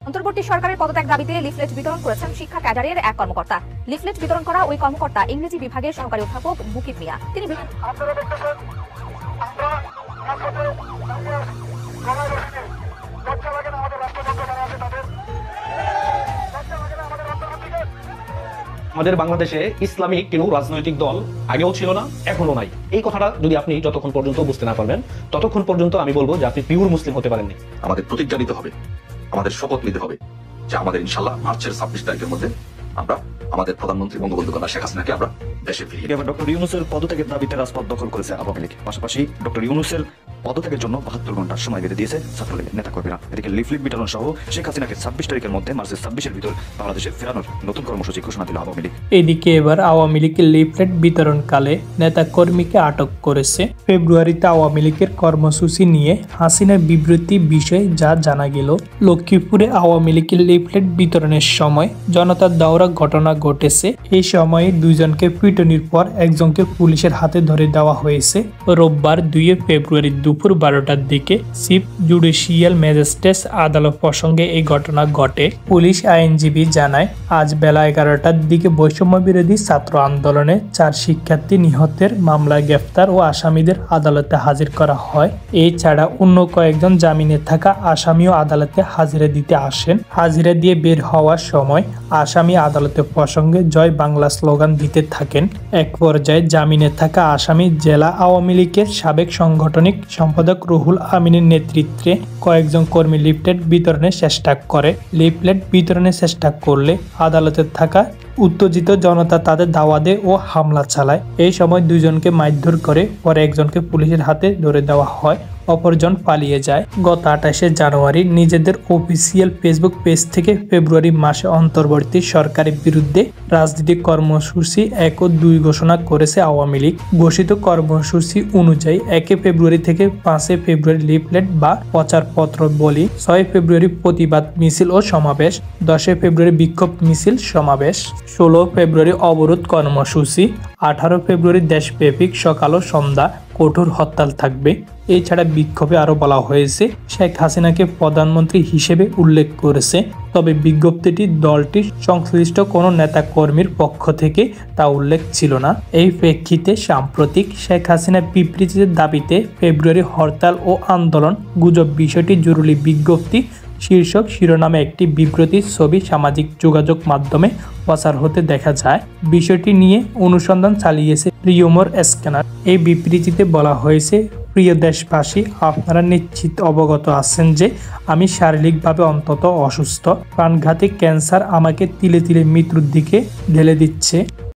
অন্তর্বর্তী সরকারের পদত্যাগ দাবিতে লিফলেট বিতরণ করেছেন শিক্ষা ক্যাডারের এক কর্মকর্তা। লিফলেট বিতরণ করা ওই কর্মকর্তা ইংরেজি বিভাগের সহকারী অধ্যাপক মুকিব মিয়া। তিনি আমাদের বাংলাদেশে ইসলামিক কোনো রাজনৈতিক দল আগেও ছিল না, এখনো নাই। এই কথাটা যদি আপনি যতক্ষণ পর্যন্ত বুঝতে না পারবেন ততক্ষণ পর্যন্ত আমি বলবো যে আপনি পিওর মুসলিম হতে পারেননি। আমাদের প্রতিজ্ঞা নিতে হবে, আমাদের শপথ নিতে হবে যে আমাদের ইনশাআল্লাহ মার্চের 26 তারিখের মধ্যে আমরা আমাদের প্রধানমন্ত্রী বঙ্গবন্ধু কন্যা শেখ হাসিনাকে আমরা দেশে ফিরিয়ে দেব। ডক্টর ইউনূসের পদত্যাগের দাবিতে রাজপথ দখল করেছে আওয়ামী লীগ। পাশাপাশি ডক্টর ইউনূসের পদত্যাগের জন্য 72 ঘন্টার সময় বেঁধে দিয়েছে ছাত্রলীগের নেতাকর্মীরা। এদিকে লিফলেট বিতরণ সহ শেখ হাসিনাকে 26 তারিখের মধ্যে মার্চের 26-এর ভিতর বাংলাদেশে ফেরানোর নতুন কর্মসূচি ঘোষণা দিল আওয়ামী লীগ। এদিকে এবার আওয়ামী লীগের লিফলেট বিতরণকালে নেতাকর্মীকে আটক করেছে। ফেব্রুয়ারিতে আওয়ামী লীগের কর্মসূচি নিয়ে হাসিনার বিবৃতি বিষয়ে যা জানা গেল। লক্ষ্মীপুরে আওয়ামী লীগের লিফলেট বিতরণের সময় জনতার দাওরা ঘটনা ঘটেছে। এই সময়ে দুইজনকে পিটুনির পর একজনকে পুলিশের হাতে ধরে দেওয়া হয়েছে। রোববার 2 ফেব্রুয়ারি দুপুর 12টার দিকে চিফ জুডিশিয়াল ম্যাজিস্ট্রেট আদালত প্রসঙ্গে এই ঘটনা ঘটে। পুলিশ আইনজীবী জানায়, আজ বেলা 11টার দিকে বৈষম্য বিরোধী ছাত্র আন্দোলনে 4 শিক্ষার্থী নিহতের মামলায় গ্রেফতার ও আসামিদের আদালতে হাজির করা হয়। এছাড়া অন্য কয়েকজন জামিনে থাকা আসামিও আদালতে হাজিরা দিতে আসেন। হাজিরা দিয়ে বের হওয়ার সময় আসামি আদালতের প্রসঙ্গে জয় বাংলা স্লোগান দিতে থাকেন। এক পর্যায়ে জামিনে থাকা আসামি জেলা আওয়ামী লীগের সাবেক সাংগঠনিক সম্পাদক রুহুল আমিনের নেতৃত্বে কয়েকজন কর্মী লিফলেট বিতরণের চেষ্টা করে। লিফলেট বিতরণের চেষ্টা করলে আদালতে থাকা উত্তেজিত জনতা তাদের দাওয়া দেয় ও হামলা চালায়। এই সময় দুজনকে মারধর করে পরে একজনকে পুলিশের হাতে ধরে দেওয়া হয়, অপরজন পালিয়ে যায়। গত 28শে জানুয়ারি নিজেদের অফিসিয়াল ফেসবুক পেজ থেকে ফেব্রুয়ারি মাসে অন্তর্বর্তী সরকারের বিরুদ্ধে রাজনৈতিক কর্মসূচি 1 ও 2 ঘোষণা করেছে আওয়ামী লীগ। ঘোষিত কর্মসূচি অনুযায়ী 1 ফেব্রুয়ারি থেকে 5 ফেব্রুয়ারি লিফলেট বা প্রচারপত্র বলি, 6 ফেব্রুয়ারি প্রতিবাদ মিছিল ও সমাবেশ, 10 ফেব্রুয়ারি বিক্ষোভ মিছিল সমাবেশ, 16 ফেব্রুয়ারি অবরোধ কর্মসূচি, 18 ফেব্রুয়ারি দেশব্যাপী সকাল ও সন্ধ্যা কঠোর হরতাল থাকবে। এছাড়া বিক্ষোভে আরো বলা হয়েছে শেখ হাসিনাকে প্রধানমন্ত্রী হিসেবে উল্লেখ করেছে, তবে বিজ্ঞপ্তিটি দলটির সংশ্লিষ্ট কোনো নেতা কর্মীর পক্ষ থেকে তা উল্লেখ ছিল না। এই প্রেক্ষিতে সাম্প্রতিক শেখ হাসিনা বিবৃতির দাবিতে ফেব্রুয়ারি হরতাল ও আন্দোলন গুজব বিষয়টি জরুরি বিজ্ঞপ্তি শীর্ষক শিরোনামে একটি বিবৃতির ছবি সামাজিক যোগাযোগ মাধ্যমে প্রচার হতে দেখা যায়। বিষয়টি নিয়ে অনুসন্ধান চালিয়েছে রিউমার স্ক্যানার। এই বিবৃতিতে বলা হয়েছে, প্রিয় দেশবাসী, আপনারা নিশ্চিত অবগত আছেন যে আমি শারীরিকভাবে অন্তত অসুস্থ। প্রাণঘাতী ক্যান্সার আমাকে তিলে তিলে মৃত্যুর দিকে ঢেলে দিচ্ছে।